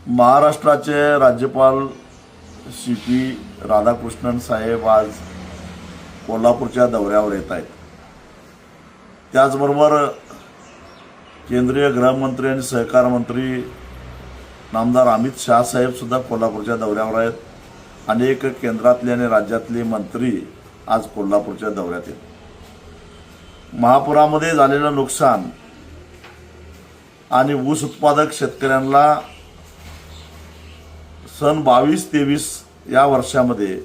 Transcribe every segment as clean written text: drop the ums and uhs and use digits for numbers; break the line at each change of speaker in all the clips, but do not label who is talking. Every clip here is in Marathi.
महाराष्ट्राचे राज्यपाल सी पी राधाकृष्णन साहेब आज कोल्हापूरच्या दौऱ्यावर येत आहेत। त्याचबरोबर केंद्रीय गृहमंत्री आणि सहकार मंत्री नामदार अमित शाह साहेब सुद्धा कोल्हापूरच्या दौऱ्यावर आहेत। अनेक केंद्रातले आणि राज्यातले मंत्री आज कोल्हापूरच्या दौऱ्यात आहेत। महापुरामध्ये झालेलं नुकसान आणि ऊस उत्पादक शेतकऱ्यांना सन 22-23 या वर्षामध्ये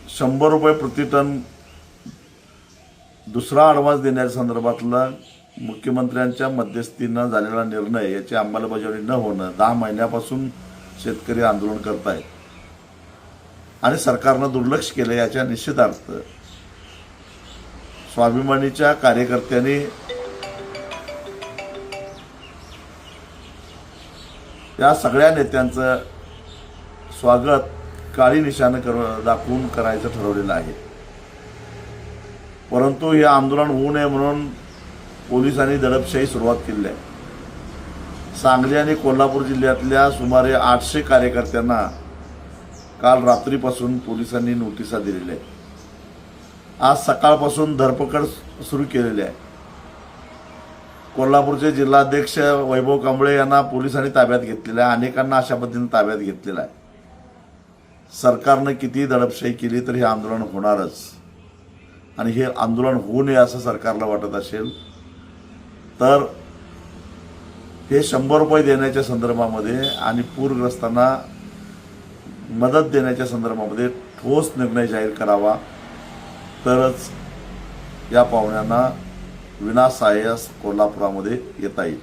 100 रुपये प्रति टन दुसरा ॲडव्हान्स देण्याच्या संदर्भातला मुख्यमंत्र्यांच्या मध्यस्थीनं झालेला निर्णय याची अंमलबजावणी न होणं 10 महिन्यापासून शेतकरी आंदोलन करत आहेत आणि सरकारनं दुर्लक्ष केलं। याच्या निश्चितार्थ स्वाभिमानीच्या कार्यकर्त्यांनी या सगळ्या नेत्यांचं स्वागत काळी निशाणं दाखवून करायचं ठरवलेलं आहे। परंतु हे आंदोलन होऊ नये म्हणून पोलिसांनी दडपशाही सुरुवात केली आहे। सांगली आणि कोल्हापूर जिल्ह्यातल्या सुमारे 800 कार्यकर्त्यांना काल रात्रीपासून पोलिसांनी नोटिसा दिलेल्या आहेत। आज सकाळपासून धरपकड सुरू केलेली आहे। कोल्हापूरचे जिल्हाध्यक्ष वैभव कांबळे यांना पोलिसांनी ताब्यात घेतलेलं आहे। अनेकांना अशा पद्धतीने ताब्यात घेतलेलं आहे। सरकारनं किती दडपशाही केली तर हे आंदोलन होणारच आणि हे आंदोलन होऊ नये असं सरकारला वाटत असेल तर हे 100 रुपये देण्याच्या संदर्भामध्ये आणि पूरग्रस्तांना मदत देण्याच्या संदर्भामध्ये ठोस निर्णय जाहीर करावा, तरच या पाहुण्यांना विनासाहाय्यास कोल्हापुरामध्ये येता येईल।